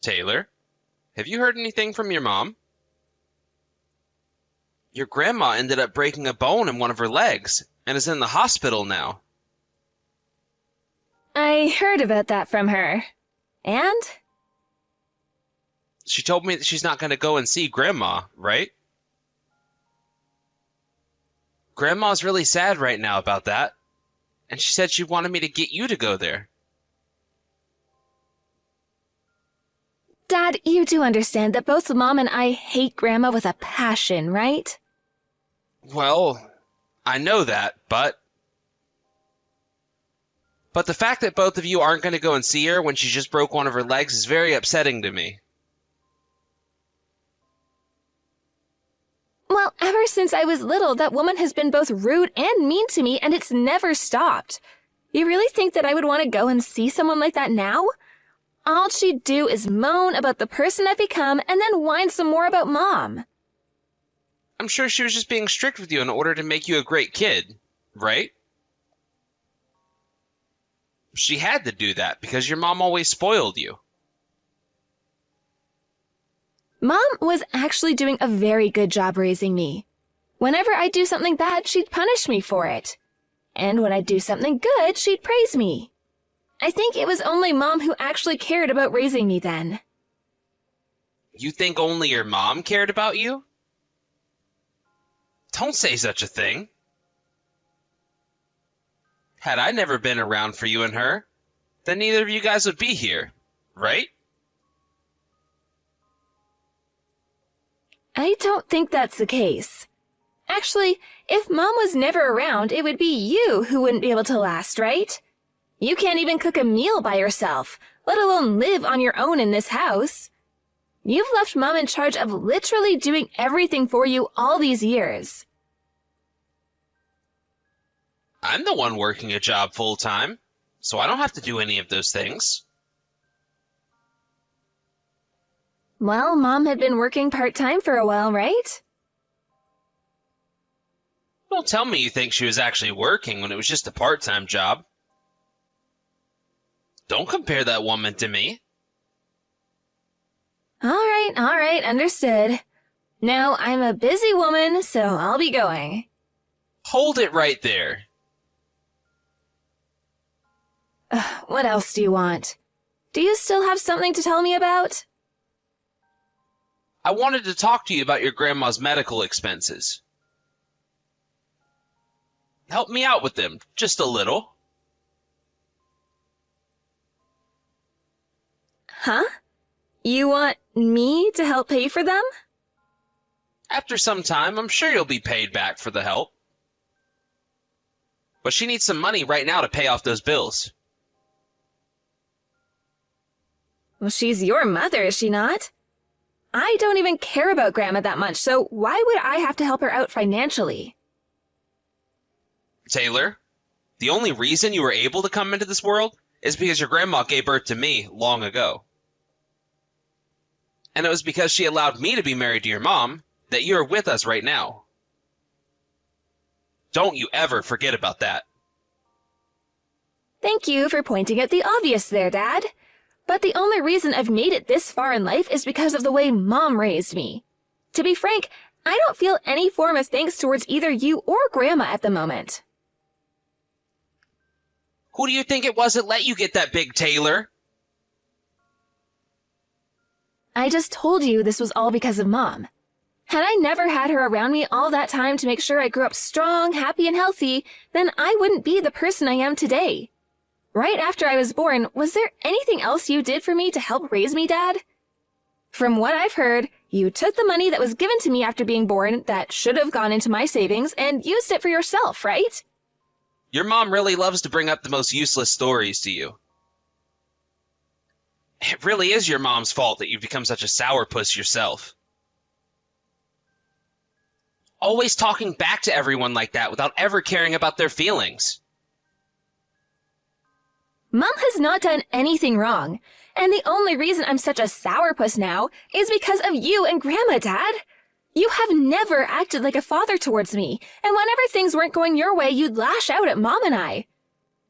Taylor, have you heard anything from your mom? Your grandma ended up breaking a bone in one of her legs and is in the hospital now. I heard about that from her. And? She told me that she's not going to go and see Grandma, right? Grandma's really sad right now about that, and she said she wanted me to get you to go there. Dad, you do understand that both Mom and I hate Grandma with a passion, right? Well, I know that, but the fact that both of you aren't going to go and see her when she just broke one of her legs is very upsetting to me. Well, ever since I was little, that woman has been both rude and mean to me, and it's never stopped. You really think that I would want to go and see someone like that now? All she'd do is moan about the person I've become and then whine some more about Mom. I'm sure she was just being strict with you in order to make you a great kid, right? She had to do that because your mom always spoiled you. Mom was actually doing a very good job raising me. Whenever I'd do something bad, she'd punish me for it. And when I'd do something good, she'd praise me. I think it was only Mom who actually cared about raising me then. You think only your mom cared about you? Don't say such a thing. Had I never been around for you and her, then neither of you guys would be here, right? I don't think that's the case. Actually, if Mom was never around, it would be you who wouldn't be able to last, right? You can't even cook a meal by yourself, let alone live on your own in this house. You've left Mom in charge of literally doing everything for you all these years. I'm the one working a job full-time, so I don't have to do any of those things. Well, Mom had been working part-time for a while, right? Don't tell me you think she was actually working when it was just a part-time job. Don't compare that woman to me. All right, understood. Now, I'm a busy woman, so I'll be going. Hold it right there. What else do you want? Do you still have something to tell me about? I wanted to talk to you about your grandma's medical expenses. Help me out with them, just a little. Huh? You want me to help pay for them? After some time, I'm sure you'll be paid back for the help. But she needs some money right now to pay off those bills. Well, she's your mother, is she not? I don't even care about Grandma that much, so why would I have to help her out financially? Taylor, the only reason you were able to come into this world is because your grandma gave birth to me long ago. And it was because she allowed me to be married to your mom that you're with us right now. Don't you ever forget about that. Thank you for pointing out the obvious there, Dad. But the only reason I've made it this far in life is because of the way Mom raised me. To be frank, I don't feel any form of thanks towards either you or Grandma at the moment. Who do you think it was that let you get that big, Taylor? I just told you this was all because of Mom. Had I never had her around me all that time to make sure I grew up strong, happy, and healthy, then I wouldn't be the person I am today. Right after I was born, was there anything else you did for me to help raise me, Dad? From what I've heard, you took the money that was given to me after being born that should have gone into my savings and used it for yourself, right? Your mom really loves to bring up the most useless stories to you. It really is your mom's fault that you've become such a sourpuss yourself. Always talking back to everyone like that without ever caring about their feelings. Mom has not done anything wrong, and the only reason I'm such a sourpuss now is because of you and Grandma, Dad. You have never acted like a father towards me, and whenever things weren't going your way, you'd lash out at Mom and I.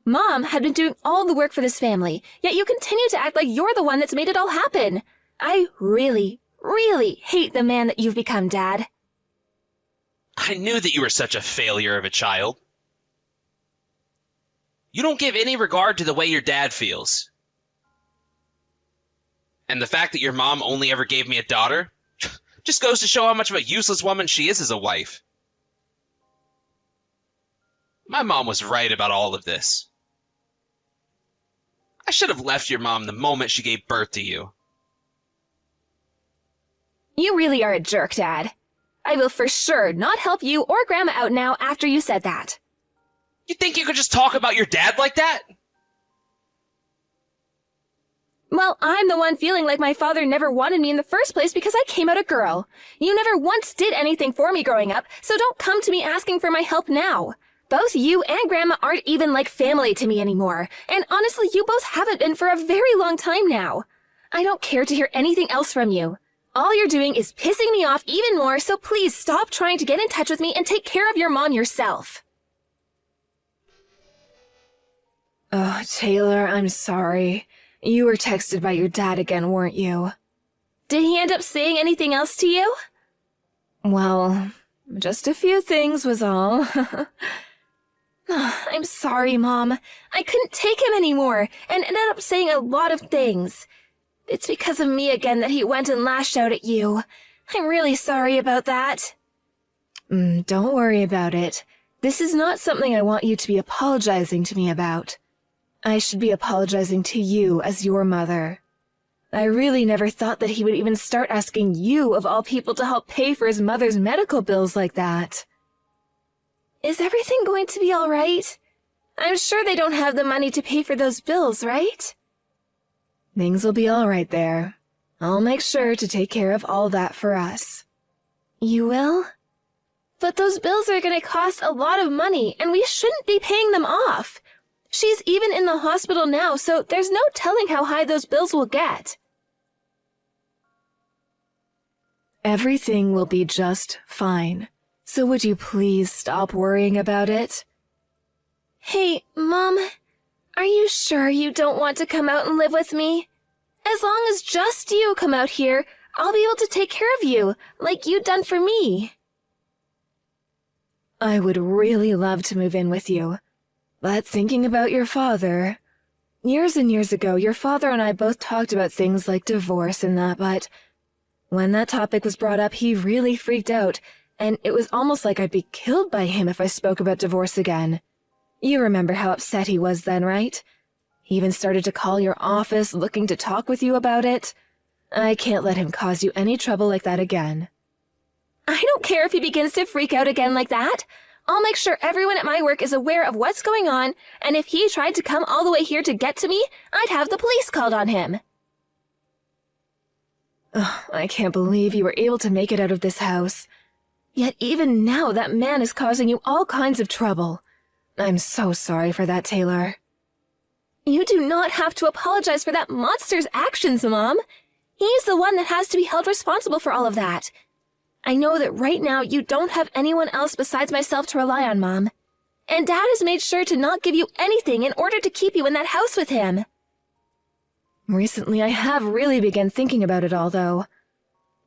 Mom had been doing all the work for this family, yet you continue to act like you're the one that's made it all happen. I really, really hate the man that you've become, Dad. I knew that you were such a failure of a child. You don't give any regard to the way your dad feels. And the fact that your mom only ever gave me a daughter just goes to show how much of a useless woman she is as a wife. My mom was right about all of this. I should have left your mom the moment she gave birth to you. You really are a jerk, Dad. I will for sure not help you or Grandma out now after you said that. You think you could just talk about your dad like that? Well, I'm the one feeling like my father never wanted me in the first place because I came out a girl. You never once did anything for me growing up, so don't come to me asking for my help now. Both you and Grandma aren't even like family to me anymore, and honestly, you both haven't been for a very long time now. I don't care to hear anything else from you. All you're doing is pissing me off even more, so please stop trying to get in touch with me and take care of your mom yourself. Oh, Taylor, I'm sorry. You were texted by your dad again, weren't you? Did he end up saying anything else to you? Well, just a few things was all. I'm sorry, Mom. I couldn't take him anymore and ended up saying a lot of things. It's because of me again that he went and lashed out at you. I'm really sorry about that. Don't worry about it. This is not something I want you to be apologizing to me about. I should be apologizing to you as your mother. I really never thought that he would even start asking you, of all people, to help pay for his mother's medical bills like that. Is everything going to be all right? I'm sure they don't have the money to pay for those bills, right? Things will be all right there. I'll make sure to take care of all that for us. You will? But those bills are going to cost a lot of money, and we shouldn't be paying them off. She's even in the hospital now, so there's no telling how high those bills will get. Everything will be just fine. So would you please stop worrying about it? Hey, Mom, are you sure you don't want to come out and live with me? As long as just you come out here, I'll be able to take care of you, like you'd done for me. I would really love to move in with you. But thinking about your father... Years and years ago, your father and I both talked about things like divorce and that, but when that topic was brought up, he really freaked out, and it was almost like I'd be killed by him if I spoke about divorce again. You remember how upset he was then, right? He even started to call your office looking to talk with you about it. I can't let him cause you any trouble like that again. I don't care if he begins to freak out again like that. I'll make sure everyone at my work is aware of what's going on, and if he tried to come all the way here to get to me, I'd have the police called on him. Ugh, I can't believe you were able to make it out of this house. Yet even now that man is causing you all kinds of trouble. I'm so sorry for that, Taylor. You do not have to apologize for that monster's actions, Mom. He's the one that has to be held responsible for all of that. I know that right now you don't have anyone else besides myself to rely on, Mom. And Dad has made sure to not give you anything in order to keep you in that house with him. Recently, I have really begun thinking about it all, though.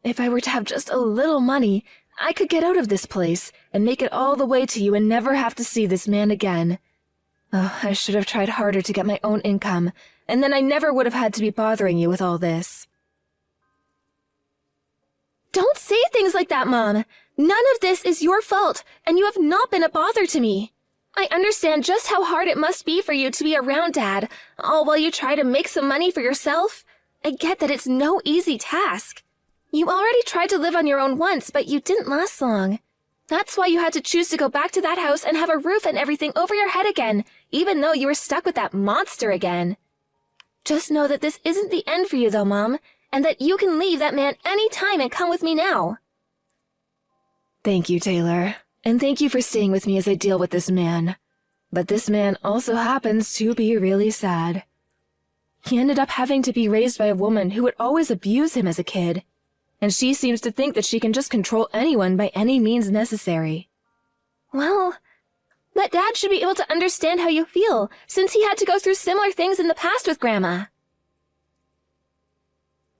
If I were to have just a little money, I could get out of this place and make it all the way to you and never have to see this man again. Oh, I should have tried harder to get my own income, and then I never would have had to be bothering you with all this. Don't say things like that, Mom. None of this is your fault, and you have not been a bother to me. I understand just how hard it must be for you to be around Dad, all while you try to make some money for yourself. I get that it's no easy task. You already tried to live on your own once, but you didn't last long. That's why you had to choose to go back to that house and have a roof and everything over your head again, even though you were stuck with that monster again. Just know that this isn't the end for you, though, Mom, and that you can leave that man any time and come with me now. Thank you, Taylor, and thank you for staying with me as I deal with this man. But this man also happens to be really sad. He ended up having to be raised by a woman who would always abuse him as a kid, and she seems to think that she can just control anyone by any means necessary. Well, but Dad should be able to understand how you feel, since he had to go through similar things in the past with Grandma.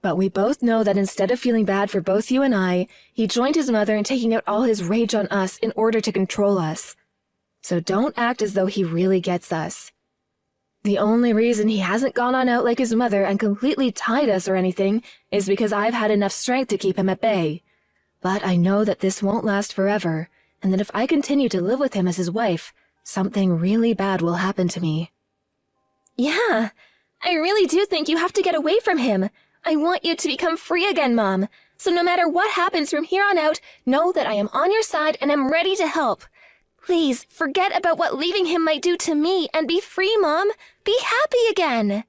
But we both know that instead of feeling bad for both you and I, he joined his mother in taking out all his rage on us in order to control us. So don't act as though he really gets us. The only reason he hasn't gone on out like his mother and completely tied us or anything is because I've had enough strength to keep him at bay. But I know that this won't last forever, and that if I continue to live with him as his wife, something really bad will happen to me. Yeah, I really do think you have to get away from him. I want you to become free again, Mom. So no matter what happens from here on out, know that I am on your side and am ready to help. Please, forget about what leaving him might do to me and be free, Mom. Be happy again.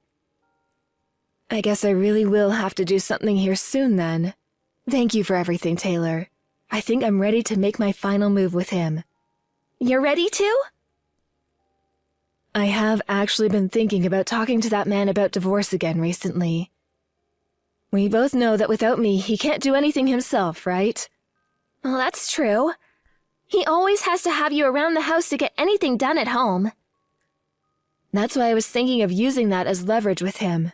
I guess I really will have to do something here soon then. Thank you for everything, Taylor. I think I'm ready to make my final move with him. You're ready to? I have actually been thinking about talking to that man about divorce again recently. We both know that without me, he can't do anything himself, right? Well, that's true. He always has to have you around the house to get anything done at home. That's why I was thinking of using that as leverage with him.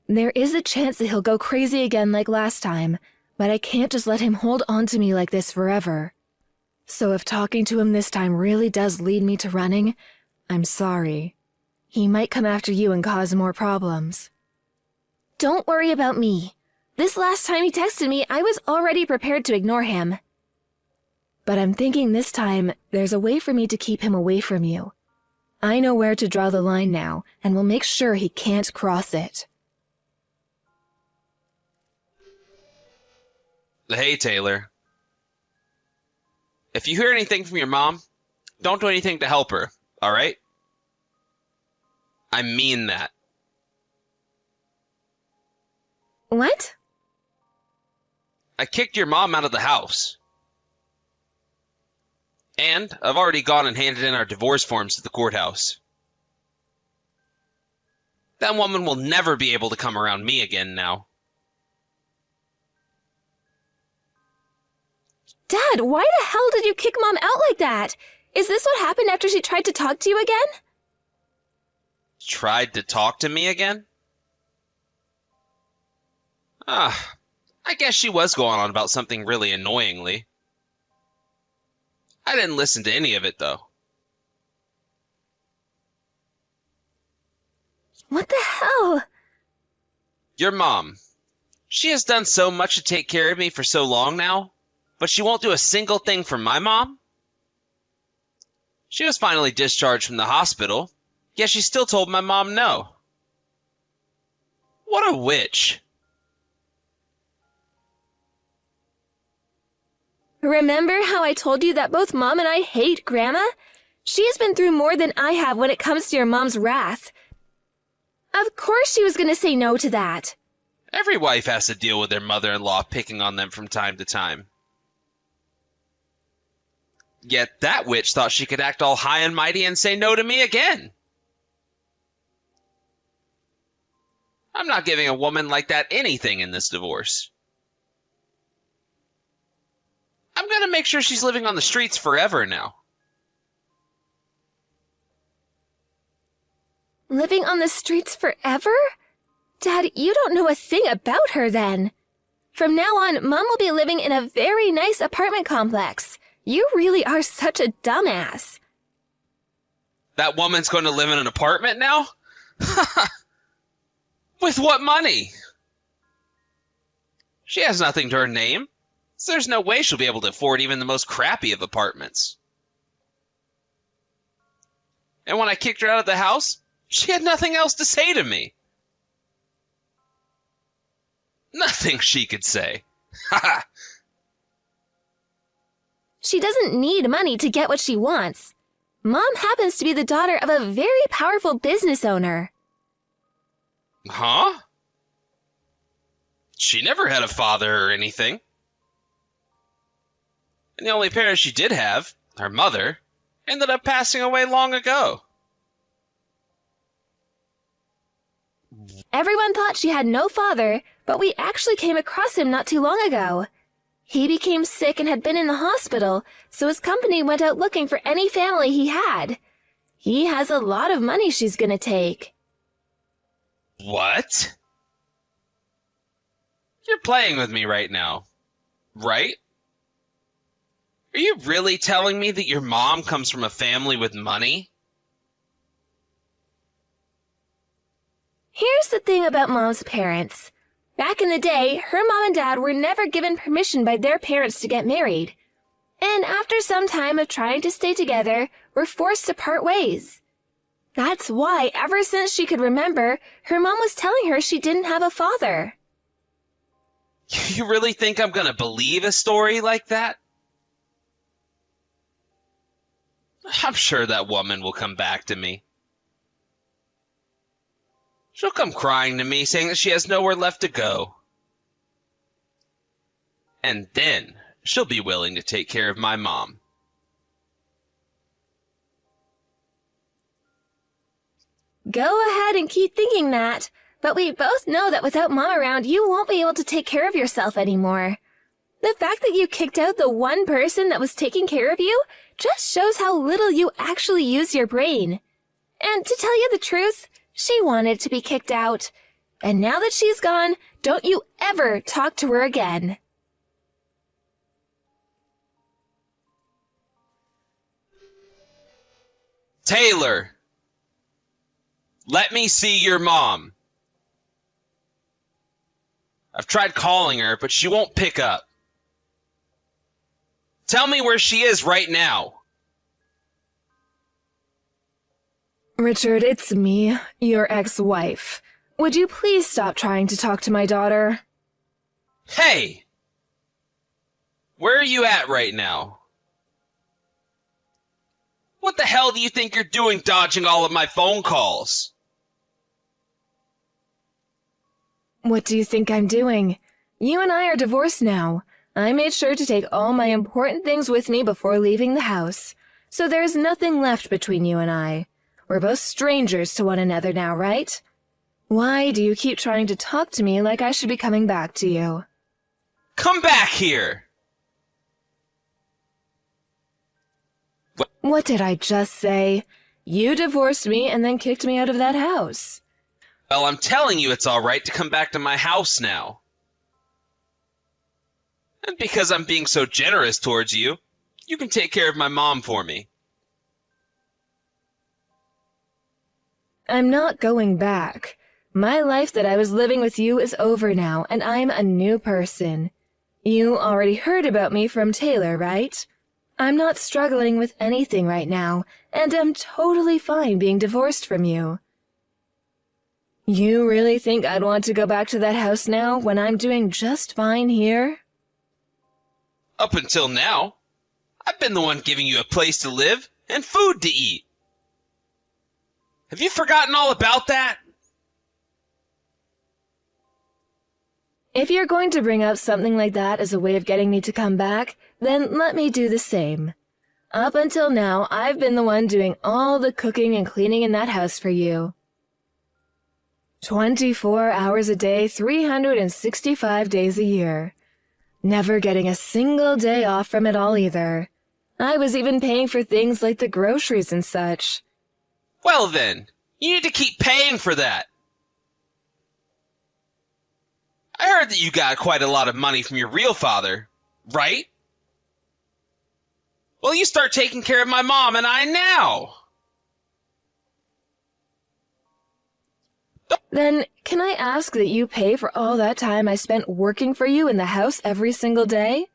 There is a chance that he'll go crazy again like last time, but I can't just let him hold on to me like this forever. So if talking to him this time really does lead me to running, I'm sorry. He might come after you and cause more problems. Don't worry about me. This last time he texted me, I was already prepared to ignore him. But I'm thinking this time, there's a way for me to keep him away from you. I know where to draw the line now, and will make sure he can't cross it. Hey, Taylor. If you hear anything from your mom, don't do anything to help her, all right? I mean that. What? I kicked your mom out of the house. And I've already gone and handed in our divorce forms to the courthouse. That woman will never be able to come around me again now. Dad, why the hell did you kick Mom out like that? Is this what happened after she tried to talk to you again? Tried to talk to me again? I guess she was going on about something really annoyingly. I didn't listen to any of it, though. What the hell? Your mom. She has done so much to take care of me for so long now, but she won't do a single thing for my mom? She was finally discharged from the hospital, yet she still told my mom no. What a witch. Remember how I told you that both Mom and I hate Grandma? She's been through more than I have when it comes to your mom's wrath. Of course she was going to say no to that. Every wife has to deal with their mother-in-law picking on them from time to time. Yet that witch thought she could act all high and mighty and say no to me again. I'm not giving a woman like that anything in this divorce. I'm going to make sure she's living on the streets forever now. Living on the streets forever? Dad, you don't know a thing about her then. From now on, Mom will be living in a very nice apartment complex. You really are such a dumbass. That woman's going to live in an apartment now? With what money? She has nothing to her name, so there's no way she'll be able to afford even the most crappy of apartments. And when I kicked her out of the house, she had nothing else to say to me. Nothing she could say. Ha! She doesn't need money to get what she wants. Mom happens to be the daughter of a very powerful business owner. Huh? She never had a father or anything. And the only parent she did have, her mother, ended up passing away long ago. Everyone thought she had no father, but we actually came across him not too long ago. He became sick and had been in the hospital, so his company went out looking for any family he had. He has a lot of money she's gonna take. What? You're playing with me right now, right? Are you really telling me that your mom comes from a family with money? Here's the thing about Mom's parents. Back in the day, her mom and dad were never given permission by their parents to get married. And after some time of trying to stay together, were forced to part ways. That's why, ever since she could remember, her mom was telling her she didn't have a father. You really think I'm gonna believe a story like that? I'm sure that woman will come back to me. She'll come crying to me, saying that she has nowhere left to go. And then she'll be willing to take care of my mom. Go ahead and keep thinking that, but we both know that without Mom around, you won't be able to take care of yourself anymore. The fact that you kicked out the one person that was taking care of you just shows how little you actually use your brain. And to tell you the truth, she wanted to be kicked out. And now that she's gone, don't you ever talk to her again. Taylor! Let me see your mom. I've tried calling her, but she won't pick up. Tell me where she is right now. Richard, it's me, your ex-wife. Would you please stop trying to talk to my daughter? Hey! Where are you at right now? What the hell do you think you're doing dodging all of my phone calls? What do you think I'm doing? You and I are divorced now. I made sure to take all my important things with me before leaving the house, so there's nothing left between you and I. We're both strangers to one another now, right? Why do you keep trying to talk to me like I should be coming back to you? Come back here! What did I just say? You divorced me and then kicked me out of that house. Well, I'm telling you it's all right to come back to my house now. And because I'm being so generous towards you, you can take care of my mom for me. I'm not going back. My life that I was living with you is over now, and I'm a new person. You already heard about me from Taylor, right? I'm not struggling with anything right now, and I'm totally fine being divorced from you. You really think I'd want to go back to that house now when I'm doing just fine here? Up until now, I've been the one giving you a place to live and food to eat. Have you forgotten all about that? If you're going to bring up something like that as a way of getting me to come back, then let me do the same. Up until now, I've been the one doing all the cooking and cleaning in that house for you. 24 hours a day, 365 days a year. Never getting a single day off from it all either. I was even paying for things like the groceries and such. Well then, you need to keep paying for that. I heard that you got quite a lot of money from your real father, right? Well, you start taking care of my mom and I now. Then, can I ask that you pay for all that time I spent working for you in the house every single day?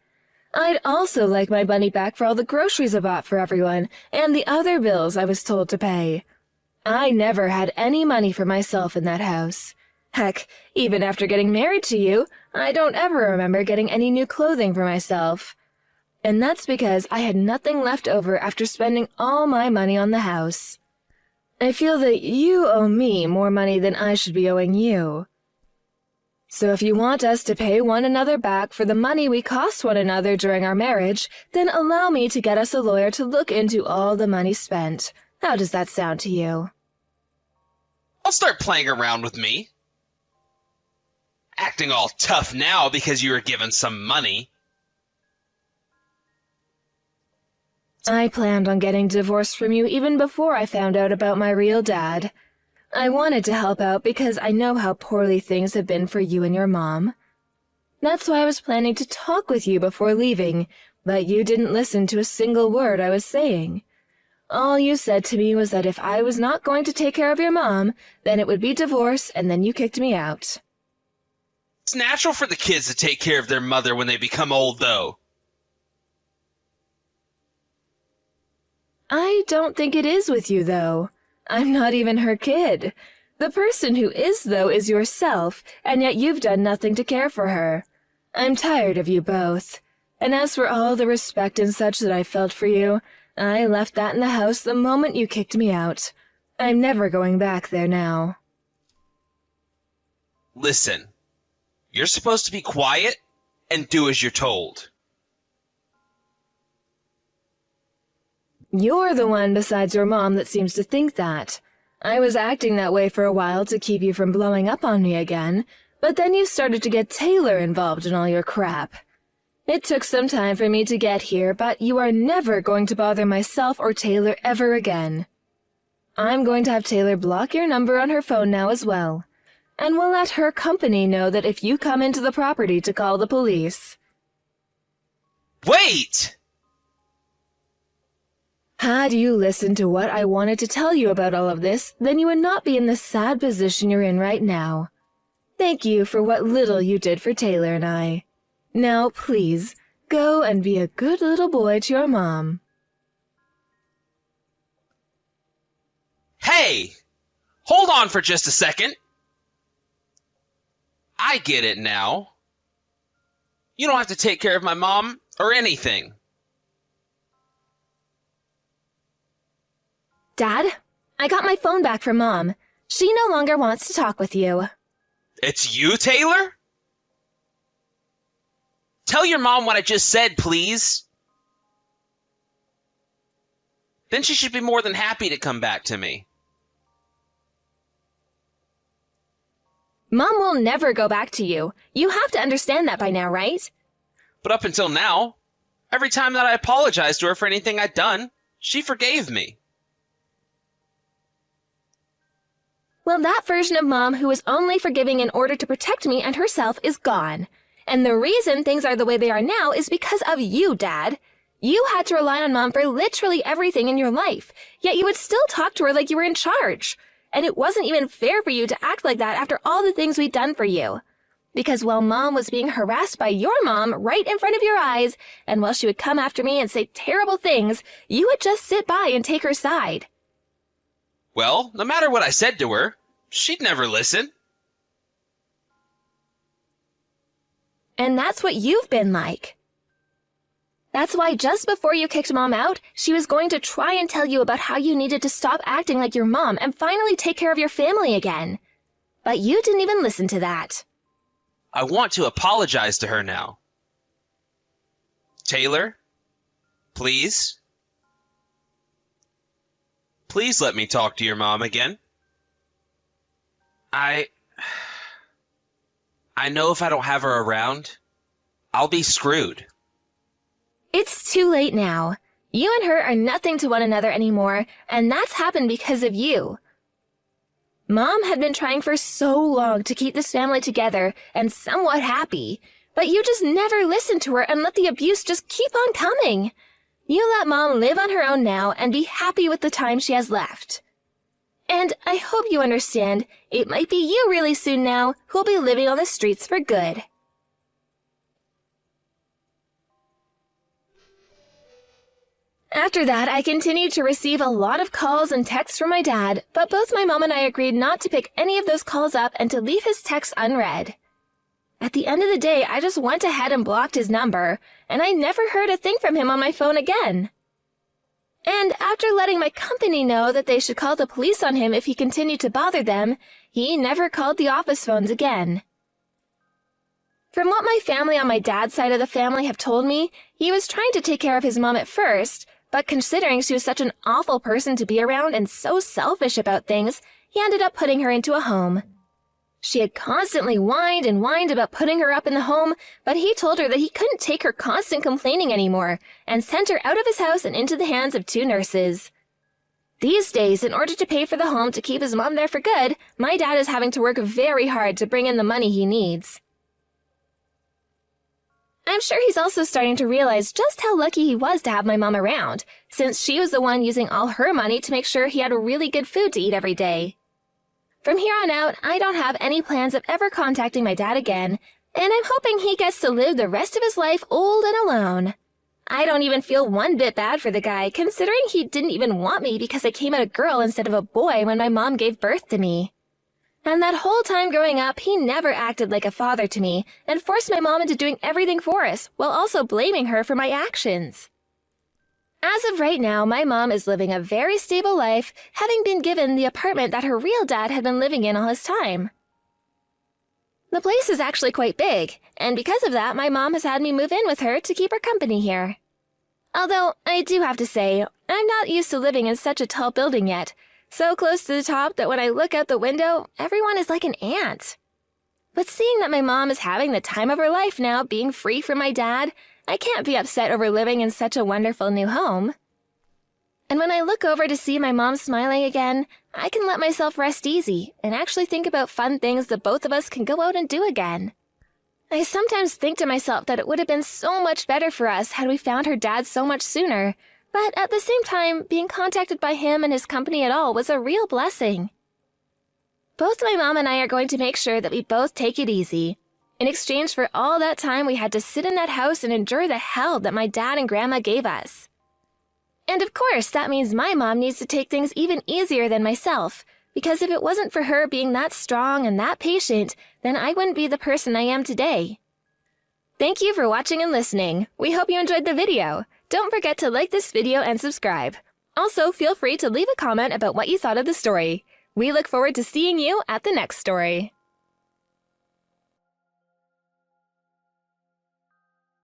I'd also like my money back for all the groceries I bought for everyone and the other bills I was told to pay. I never had any money for myself in that house. Heck, even after getting married to you, I don't ever remember getting any new clothing for myself. And that's because I had nothing left over after spending all my money on the house. I feel that you owe me more money than I should be owing you. So if you want us to pay one another back for the money we cost one another during our marriage, then allow me to get us a lawyer to look into all the money spent. How does that sound to you? I'll start playing around with me. Acting all tough now because you were given some money. I planned on getting divorced from you even before I found out about my real dad. I wanted to help out because I know how poorly things have been for you and your mom. That's why I was planning to talk with you before leaving, but you didn't listen to a single word I was saying. All you said to me was that if I was not going to take care of your mom, then it would be divorce, and then you kicked me out. It's natural for the kids to take care of their mother when they become old, though. I don't think it is with you, though. I'm not even her kid. The person who is, though, is yourself, and yet you've done nothing to care for her. I'm tired of you both. And as for all the respect and such that I felt for you, I left that in the house the moment you kicked me out. I'm never going back there now. Listen, you're supposed to be quiet and do as you're told. You're the one besides your mom that seems to think that. I was acting that way for a while to keep you from blowing up on me again, but then you started to get Taylor involved in all your crap. It took some time for me to get here, but you are never going to bother myself or Taylor ever again. I'm going to have Taylor block your number on her phone now as well, and we'll let her company know that if you come into the property to call the police. Wait! Had you listened to what I wanted to tell you about all of this, then you would not be in the sad position you're in right now. Thank you for what little you did for Taylor and I. Now, please, go and be a good little boy to your mom. Hey! Hold on for just a second. I get it now. You don't have to take care of my mom or anything. Dad, I got my phone back from Mom. She no longer wants to talk with you. It's you, Taylor? Tell your mom what I just said, please. Then she should be more than happy to come back to me. Mom will never go back to you. You have to understand that by now, right? But up until now, every time that I apologized to her for anything I'd done, she forgave me. Well, that version of Mom who was only forgiving in order to protect me and herself is gone. And the reason things are the way they are now is because of you, Dad. You had to rely on Mom for literally everything in your life, yet you would still talk to her like you were in charge. And it wasn't even fair for you to act like that after all the things we'd done for you. Because while Mom was being harassed by your mom right in front of your eyes, and while she would come after me and say terrible things, you would just sit by and take her side. Well, no matter what I said to her, she'd never listen. And that's what you've been like. That's why just before you kicked Mom out, she was going to try and tell you about how you needed to stop acting like your mom and finally take care of your family again. But you didn't even listen to that. I want to apologize to her now. Taylor, please? Please let me talk to your mom again. I know if I don't have her around, I'll be screwed. It's too late now. You and her are nothing to one another anymore, and that's happened because of you. Mom had been trying for so long to keep this family together and somewhat happy, but you just never listened to her and let the abuse just keep on coming. You let Mom live on her own now and be happy with the time she has left. And I hope you understand, it might be you really soon now who'll be living on the streets for good. After that, I continued to receive a lot of calls and texts from my dad, but both my mom and I agreed not to pick any of those calls up and to leave his texts unread. At the end of the day, I just went ahead and blocked his number, and I never heard a thing from him on my phone again. And after letting my company know that they should call the police on him if he continued to bother them, he never called the office phones again. From what my family on my dad's side of the family have told me, he was trying to take care of his mom at first, but considering she was such an awful person to be around and so selfish about things, he ended up putting her into a home. She had constantly whined and whined about putting her up in the home, but he told her that he couldn't take her constant complaining anymore and sent her out of his house and into the hands of 2 nurses. These days, in order to pay for the home to keep his mom there for good, my dad is having to work very hard to bring in the money he needs. I'm sure he's also starting to realize just how lucky he was to have my mom around, since she was the one using all her money to make sure he had really good food to eat every day. From here on out, I don't have any plans of ever contacting my dad again, and I'm hoping he gets to live the rest of his life old and alone. I don't even feel one bit bad for the guy, considering he didn't even want me because I came out a girl instead of a boy when my mom gave birth to me. And that whole time growing up, he never acted like a father to me and forced my mom into doing everything for us, while also blaming her for my actions. As of right now, my mom is living a very stable life, having been given the apartment that her real dad had been living in all his time. The place is actually quite big, and because of that, my mom has had me move in with her to keep her company here. Although, I do have to say, I'm not used to living in such a tall building yet, so close to the top that when I look out the window, everyone is like an ant. But seeing that my mom is having the time of her life now, being free from my dad, I can't be upset over living in such a wonderful new home. And when I look over to see my mom smiling again, I can let myself rest easy and actually think about fun things that both of us can go out and do again. I sometimes think to myself that it would have been so much better for us had we found her dad so much sooner, but at the same time, being contacted by him and his company at all was a real blessing. Both my mom and I are going to make sure that we both take it easy, in exchange for all that time we had to sit in that house and endure the hell that my dad and grandma gave us. And of course, that means my mom needs to take things even easier than myself, because if it wasn't for her being that strong and that patient, then I wouldn't be the person I am today. Thank you for watching and listening. We hope you enjoyed the video. Don't forget to like this video and subscribe. Also, feel free to leave a comment about what you thought of the story. We look forward to seeing you at the next story.